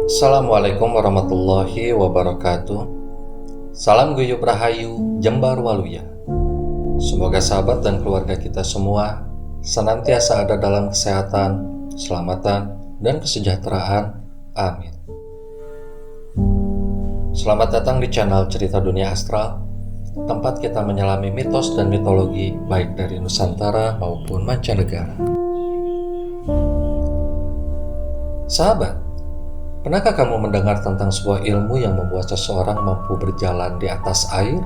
Assalamualaikum warahmatullahi wabarakatuh. Salam guyub rahayu, jembar waluya. Semoga sahabat dan keluarga kita semua senantiasa ada dalam kesehatan, keselamatan, dan kesejahteraan. Amin. Selamat datang di channel Cerita Dunia Astral, tempat kita menyelami mitos dan mitologi baik dari Nusantara maupun mancanegara. Sahabat, pernahkah kamu mendengar tentang sebuah ilmu yang membuat seseorang mampu berjalan di atas air?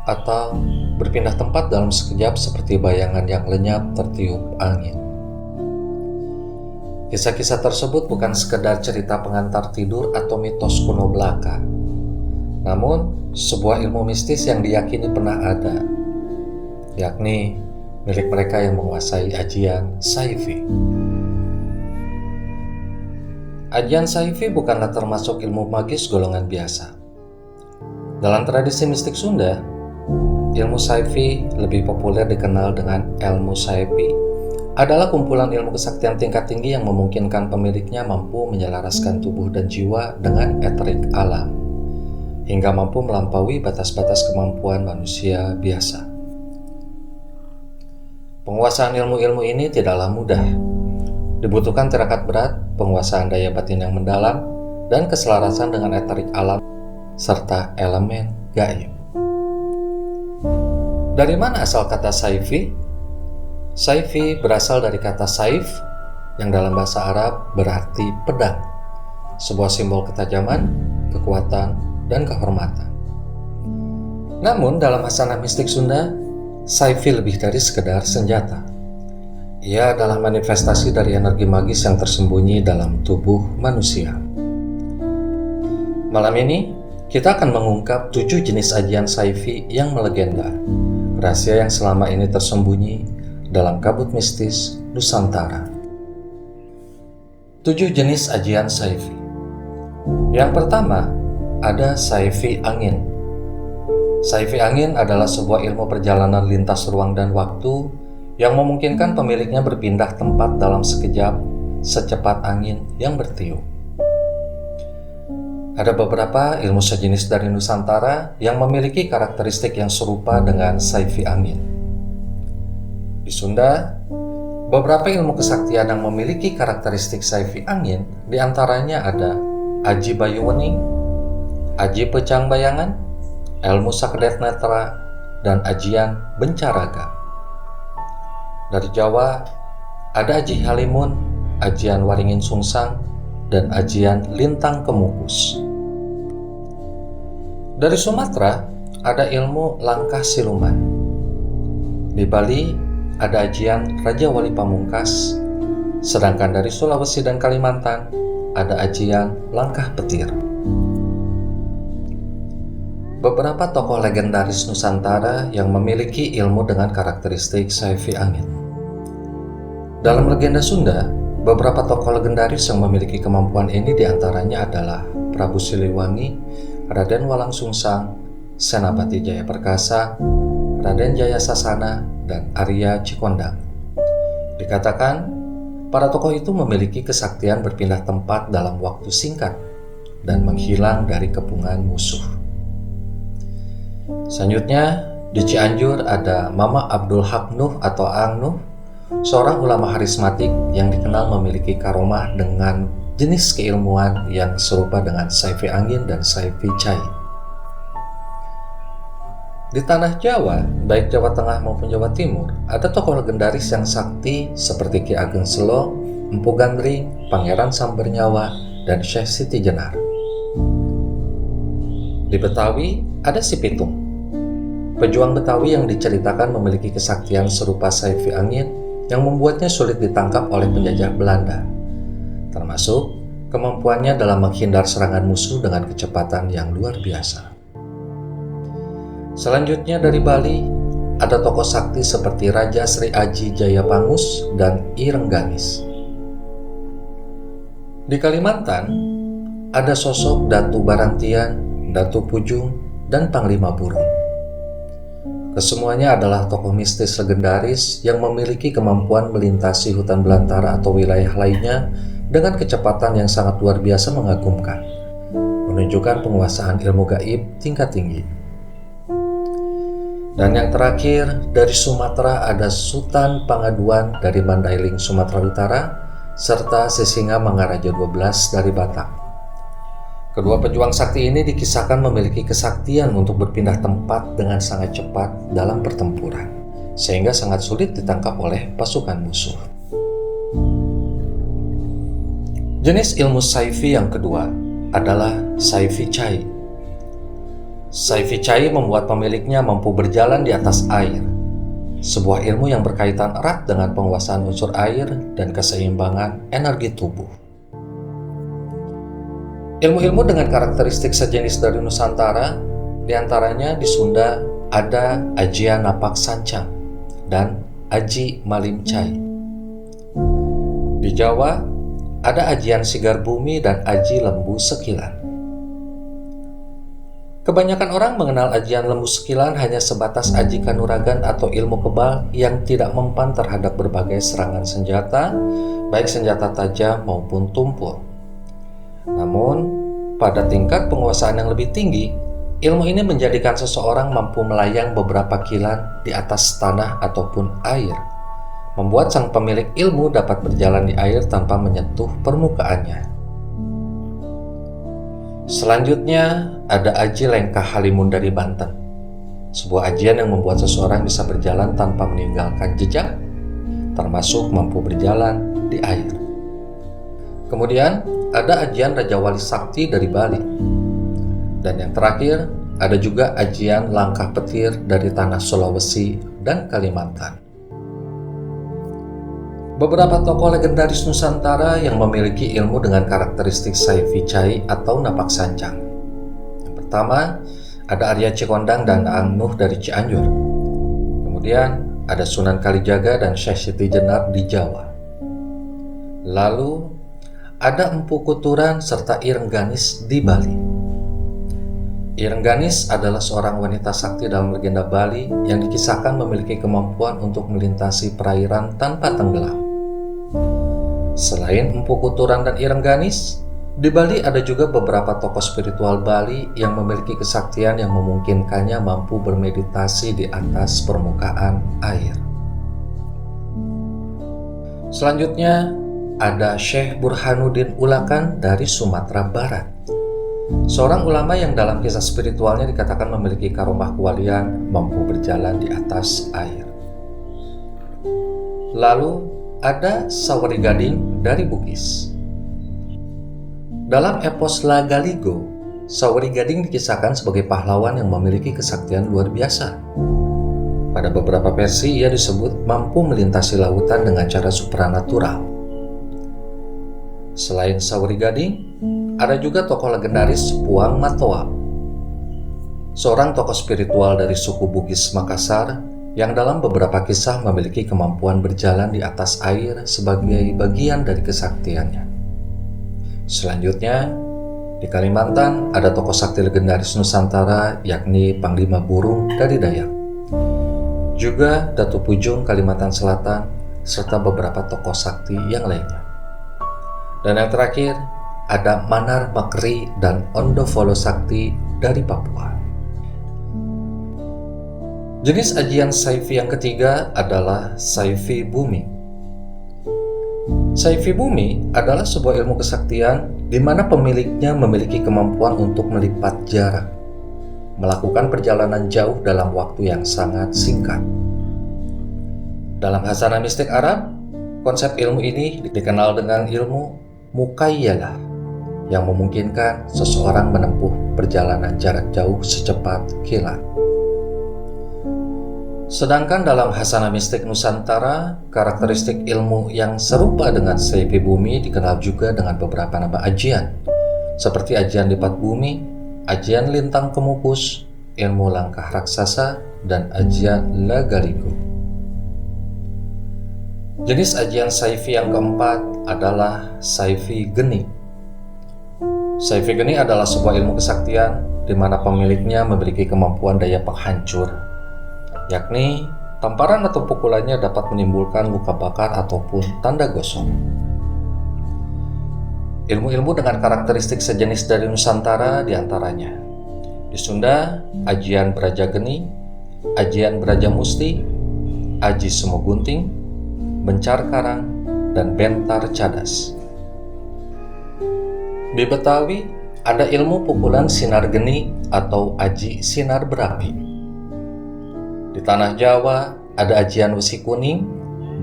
Atau berpindah tempat dalam sekejap seperti bayangan yang lenyap tertiup angin? Kisah-kisah tersebut bukan sekedar cerita pengantar tidur atau mitos kuno belaka, namun sebuah ilmu mistis yang diyakini pernah ada, yakni milik mereka yang menguasai ajian Saifi. Ajian Saifi bukanlah termasuk ilmu magis golongan biasa. Dalam tradisi mistik Sunda, ilmu Saifi lebih populer dikenal dengan ilmu Saipi, adalah kumpulan ilmu kesaktian tingkat tinggi yang memungkinkan pemiliknya mampu menyelaraskan tubuh dan jiwa dengan eterik alam, hingga mampu melampaui batas-batas kemampuan manusia biasa. Penguasaan ilmu-ilmu ini tidaklah mudah. Dibutuhkan tirakat berat, penguasaan daya batin yang mendalam, dan keselarasan dengan eterik alam, serta elemen gaib. Dari mana asal kata Saifi? Saifi berasal dari kata saif, yang dalam bahasa Arab berarti pedang, sebuah simbol ketajaman, kekuatan, dan kehormatan. Namun dalam hasanah mistik Sunda, Saifi lebih dari sekedar senjata. Ia adalah manifestasi dari energi magis yang tersembunyi dalam tubuh manusia. Malam ini, kita akan mengungkap 7 jenis ajian Saifi yang melegenda, rahasia yang selama ini tersembunyi dalam kabut mistis Nusantara. 7 jenis ajian Saifi. Yang pertama, ada Saifi Angin. Saifi Angin adalah sebuah ilmu perjalanan lintas ruang dan waktu yang memungkinkan pemiliknya berpindah tempat dalam sekejap, secepat angin yang bertiup. Ada beberapa ilmu sejenis dari Nusantara yang memiliki karakteristik yang serupa dengan Saifi Angin. Di Sunda, beberapa ilmu kesaktian yang memiliki karakteristik Saifi Angin diantaranya ada Aji Bayuwening, Aji Pecang Bayangan, Ilmu Sakdet Netra, dan Ajian Bencaraga. Dari Jawa, ada Aji Halimun, Ajian Waringin Sungsang, dan Ajian Lintang Kemukus. Dari Sumatera, ada ilmu Langkah Siluman. Di Bali, ada Ajian Raja Wali Pamungkas, sedangkan dari Sulawesi dan Kalimantan, ada Ajian Langkah Petir. Beberapa tokoh legendaris Nusantara yang memiliki ilmu dengan karakteristik Saifi Angin. Dalam legenda Sunda, beberapa tokoh legendaris yang memiliki kemampuan ini diantaranya adalah Prabu Siliwangi, Raden Walang Sungsang, Senapati Jayaperkasa, Raden Jayasasana, dan Arya Cikondang. Dikatakan, para tokoh itu memiliki kesaktian berpindah tempat dalam waktu singkat dan menghilang dari kepungan musuh. Selanjutnya, di Cianjur ada Mama Abdul Haq Nuh atau Ang Nuh, seorang ulama harismatik yang dikenal memiliki karomah dengan jenis keilmuan yang serupa dengan Saifi Angin dan Saifi Cai. Di tanah Jawa, baik Jawa Tengah maupun Jawa Timur, ada tokoh legendaris yang sakti seperti Ki Ageng Selo, Empu Gandring, Pangeran Sambernyawa, dan Syekh Siti Jenar. Di Betawi, ada Si Pitung, pejuang Betawi yang diceritakan memiliki kesaktian serupa Saifi Angin yang membuatnya sulit ditangkap oleh penjajah Belanda, termasuk kemampuannya dalam menghindar serangan musuh dengan kecepatan yang luar biasa. Selanjutnya dari Bali, ada tokoh sakti seperti Raja Sri Aji Jayapangus dan I Rengganis. Di Kalimantan, ada sosok Datu Barantian, Datu Pujung, dan Panglima Burung. Kesemuanya adalah tokoh mistis legendaris yang memiliki kemampuan melintasi hutan belantara atau wilayah lainnya dengan kecepatan yang sangat luar biasa mengagumkan, menunjukkan penguasaan ilmu gaib tingkat tinggi. Dan yang terakhir, dari Sumatera ada Sultan Pangaduan dari Mandailing, Sumatera Utara, serta Sisinga Mangaraja 12 dari Batak. Kedua pejuang sakti ini dikisahkan memiliki kesaktian untuk berpindah tempat dengan sangat cepat dalam pertempuran, sehingga sangat sulit ditangkap oleh pasukan musuh. Jenis ilmu Saifi yang kedua adalah Saifi Cai. Saifi Cai membuat pemiliknya mampu berjalan di atas air, sebuah ilmu yang berkaitan erat dengan penguasaan unsur air dan keseimbangan energi tubuh. Ilmu-ilmu dengan karakteristik sejenis dari Nusantara, diantaranya di Sunda ada Ajian Napak Sancang dan Aji Malim Cai. Di Jawa ada Ajian Sigar Bumi dan Aji Lembu Sekilan. Kebanyakan orang mengenal Ajian Lembu Sekilan hanya sebatas aji kanuragan atau ilmu kebal yang tidak mempan terhadap berbagai serangan senjata, baik senjata tajam maupun tumpul. Namun, pada tingkat penguasaan yang lebih tinggi, ilmu ini menjadikan seseorang mampu melayang beberapa kilan di atas tanah ataupun air, membuat sang pemilik ilmu dapat berjalan di air tanpa menyentuh permukaannya. Selanjutnya, ada Aji Lengkah Halimun dari Banten, sebuah ajian yang membuat seseorang bisa berjalan tanpa meninggalkan jejak, termasuk mampu berjalan di air. Kemudian, ada ajian Raja Wali Sakti dari Bali. Dan yang terakhir, ada juga ajian Langkah Petir dari tanah Sulawesi dan Kalimantan. Beberapa tokoh legendaris Nusantara yang memiliki ilmu dengan karakteristik Saifi Cai atau napak sancang. Yang pertama, ada Arya Cikondang dan Ang Nuh dari Cianjur. Kemudian, ada Sunan Kalijaga dan Syekh Siti Jenar di Jawa. Lalu, ada Empu Kuturan serta Ireng Ganis di Bali. Ireng Ganis adalah seorang wanita sakti dalam legenda Bali yang dikisahkan memiliki kemampuan untuk melintasi perairan tanpa tenggelam. Selain Empu Kuturan dan Ireng Ganis, di Bali ada juga beberapa tokoh spiritual Bali yang memiliki kesaktian yang memungkinkannya mampu bermeditasi di atas permukaan air. Selanjutnya, ada Syekh Burhanuddin Ulakan dari Sumatera Barat, seorang ulama yang dalam kisah spiritualnya dikatakan memiliki karomah kewalian, mampu berjalan di atas air. Lalu ada Sawari Gading dari Bugis. Dalam epos Lagaligo, Sawari Gading dikisahkan sebagai pahlawan yang memiliki kesaktian luar biasa. Pada beberapa versi ia disebut mampu melintasi lautan dengan cara supranatural. Selain Sawari Gading, ada juga tokoh legendaris Puang Matoa, seorang tokoh spiritual dari suku Bugis Makassar yang dalam beberapa kisah memiliki kemampuan berjalan di atas air sebagai bagian dari kesaktiannya. Selanjutnya, di Kalimantan ada tokoh sakti legendaris Nusantara yakni Panglima Burung dari Dayak. Juga Datu Pujung Kalimantan Selatan serta beberapa tokoh sakti yang lainnya. Dan yang terakhir, ada Manar Makri dan Ondofolo Sakti dari Papua. Jenis ajian Saifi yang ketiga adalah Saifi Bumi. Saifi Bumi adalah sebuah ilmu kesaktian di mana pemiliknya memiliki kemampuan untuk melipat jarak, melakukan perjalanan jauh dalam waktu yang sangat singkat. Dalam hasanah mistik Arab, konsep ilmu ini dikenal dengan ilmu Mukayyalah, yang memungkinkan seseorang menempuh perjalanan jarak jauh secepat kilat. Sedangkan dalam hasanah mistik Nusantara, karakteristik ilmu yang serupa dengan Saifi Bumi dikenal juga dengan beberapa nama ajian, seperti ajian lipat bumi, ajian lintang kemukus, ilmu langkah raksasa, dan ajian Lagaligo. Jenis ajian Saifi yang keempat adalah Saifi Geni. Saifi Geni adalah sebuah ilmu kesaktian di mana pemiliknya memiliki kemampuan daya penghancur, yakni tamparan atau pukulannya dapat menimbulkan luka bakar ataupun tanda gosong. Ilmu-ilmu dengan karakteristik sejenis dari Nusantara diantaranya: di Sunda, Ajian Brajageni, Ajian Brajamusti, Aji Semogunting, Bencar Karang, dan Bentar Cadas. Di Betawi, ada ilmu pukulan sinar geni atau aji sinar berapi. Di Tanah Jawa, ada ajian Wesi Kuning,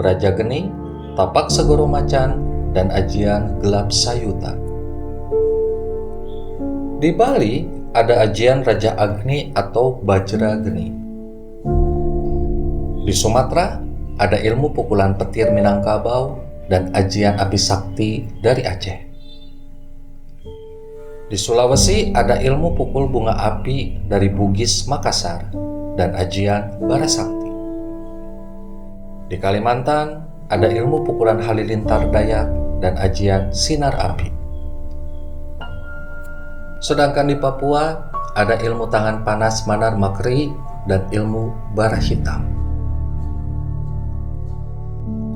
Brajageni, Tapak Segoro Macan, dan ajian Gelap Sayuta. Di Bali, ada ajian Raja Agni atau Bajra Geni. Di Sumatera, ada ilmu pukulan petir Minangkabau dan ajian api sakti dari Aceh. Di Sulawesi, ada ilmu pukul bunga api dari Bugis Makassar dan ajian Barasakti. Di Kalimantan, ada ilmu pukulan halilintar Dayak dan ajian sinar api. Sedangkan di Papua, ada ilmu tangan panas Manar Makri dan ilmu bara hitam.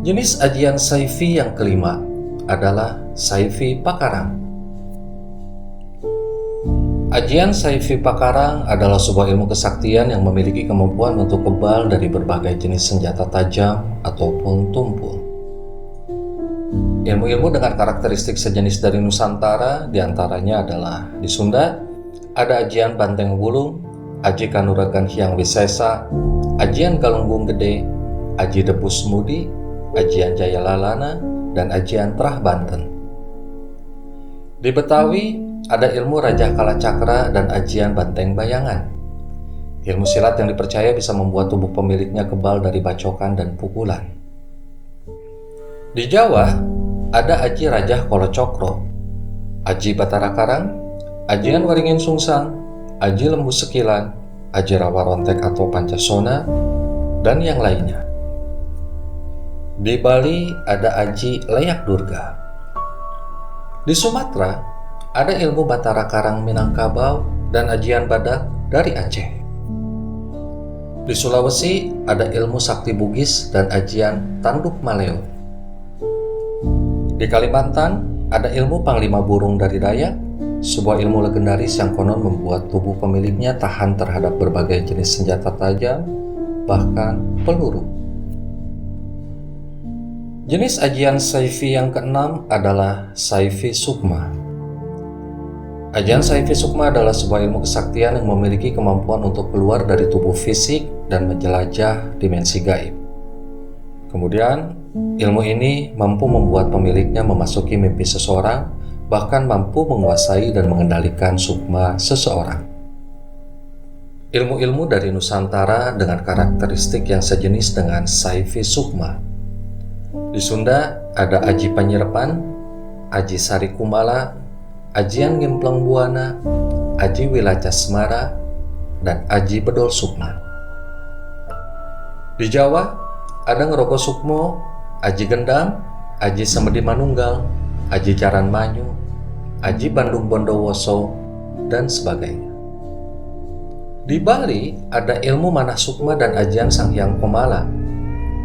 Jenis ajian Saifi yang kelima adalah Saifi Pakarang. Ajian Saifi Pakarang adalah sebuah ilmu kesaktian yang memiliki kemampuan untuk kebal dari berbagai jenis senjata tajam ataupun tumpul. Ilmu-ilmu dengan karakteristik sejenis dari Nusantara diantaranya adalah di Sunda, ada ajian Banteng Wulung, Aji Kanuragan Hyang Wisesa, ajian Galunggung Gede, Aji Debus Mudi, ajian Jaya Lalana, dan ajian Trah Banten. Di Betawi, ada ilmu Raja Kalacakra dan ajian Banteng Bayangan. Ilmu silat yang dipercaya bisa membuat tubuh pemiliknya kebal dari bacokan dan pukulan. Di Jawa, ada aji Raja Kolocokro, aji Batara Karang, ajian Waringin Sungsang, aji Lembu Sekilan, aji Rawa Rontek atau Pancasona, dan yang lainnya. Di Bali, ada aji Leyak Durga. Di Sumatera, ada ilmu Batara Karang Minangkabau dan ajian Badak dari Aceh. Di Sulawesi, ada ilmu Sakti Bugis dan ajian Tanduk Maleo. Di Kalimantan, ada ilmu Panglima Burung dari Dayak, sebuah ilmu legendaris yang konon membuat tubuh pemiliknya tahan terhadap berbagai jenis senjata tajam, bahkan peluru. Jenis ajian Saifi yang keenam adalah Saifi Sukma. Ajian Saifi Sukma adalah sebuah ilmu kesaktian yang memiliki kemampuan untuk keluar dari tubuh fisik dan menjelajah dimensi gaib. Kemudian, ilmu ini mampu membuat pemiliknya memasuki mimpi seseorang, bahkan mampu menguasai dan mengendalikan sukma seseorang. Ilmu-ilmu dari Nusantara dengan karakteristik yang sejenis dengan Saifi Sukma. Di Sunda, ada Aji Panyerepan, Aji Sari Kumala, ajian Ngimpleng Buana, aji Wilaca Semara, dan aji Bedol Sukma. Di Jawa, ada Ngeroko Sukmo, aji Gendam, aji Semedi Manunggal, aji Jaran Manyu, aji Bandung Bondowoso, dan sebagainya. Di Bali, ada ilmu Manah Sukma dan ajian Sang Hyang Komala,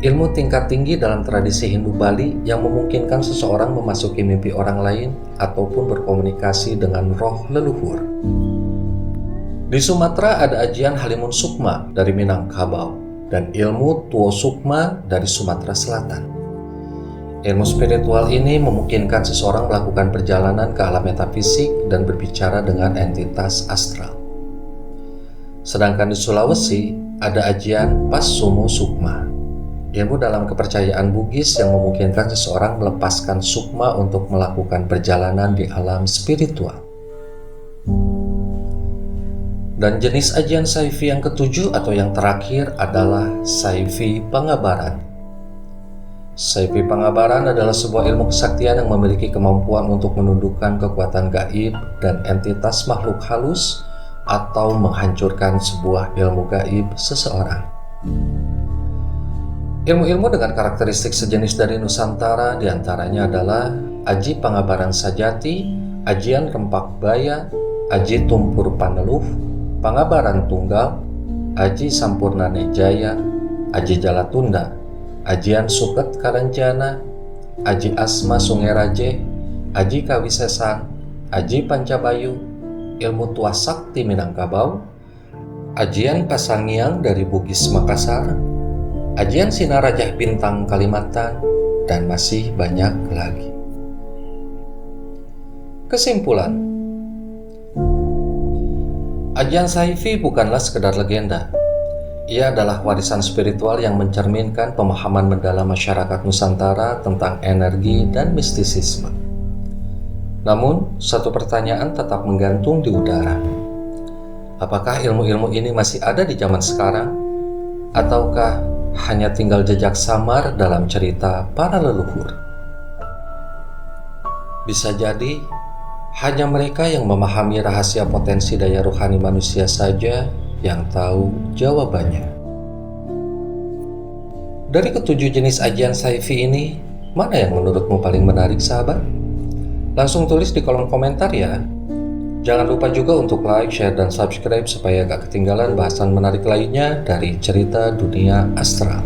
ilmu tingkat tinggi dalam tradisi Hindu Bali yang memungkinkan seseorang memasuki mimpi orang lain ataupun berkomunikasi dengan roh leluhur. Di Sumatera, ada ajian Halimun Sukma dari Minangkabau dan ilmu Tuo Sukma dari Sumatera Selatan. Ilmu spiritual ini memungkinkan seseorang melakukan perjalanan ke alam metafisik dan berbicara dengan entitas astral. Sedangkan di Sulawesi, ada ajian Passumo Sukma, ilmu dalam kepercayaan Bugis yang memungkinkan seseorang melepaskan sukma untuk melakukan perjalanan di alam spiritual. Dan jenis ajian Saifi yang ketujuh atau yang terakhir adalah Saifi Pangabaran. Saifi Pangabaran adalah sebuah ilmu kesaktian yang memiliki kemampuan untuk menundukkan kekuatan gaib dan entitas makhluk halus atau menghancurkan sebuah ilmu gaib seseorang. Ilmu-ilmu dengan karakteristik sejenis dari Nusantara diantaranya adalah Aji Pangabaran Sajati, ajian Rempak Baya, aji Tumpur Paneluh, Pangabaran Tunggal, aji Sampurnane Jaya, aji Jalatunda, ajian Suket Karanjana, aji Asma Sungeraje, Aji Kawisesan, Aji Pancabayu, Ilmu Tua Sakti Minangkabau, Ajian Pasangiang dari Bugis Makassar, Ajian Sinarajah Bintang Kalimantan, dan masih banyak lagi. Kesimpulan, Ajian Saifi bukanlah sekedar legenda. Ia adalah warisan spiritual yang mencerminkan pemahaman mendalam masyarakat Nusantara tentang energi dan mistisisme. Namun, satu pertanyaan tetap menggantung di udara. Apakah ilmu-ilmu ini masih ada di zaman sekarang? Ataukah hanya tinggal jejak samar dalam cerita para leluhur? Bisa jadi, hanya mereka yang memahami rahasia potensi daya rohani manusia saja yang tahu jawabannya. Dari ketujuh jenis ajian Saifi ini, mana yang menurutmu paling menarik, sahabat? Langsung tulis di kolom komentar ya. Jangan lupa juga untuk like, share, dan subscribe supaya gak ketinggalan bahasan menarik lainnya dari cerita dunia astral.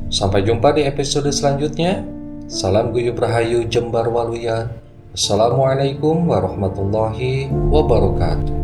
Sampai jumpa di episode selanjutnya. Salam guyub rahayu Jembar Waluya. Assalamualaikum warahmatullahi wabarakatuh.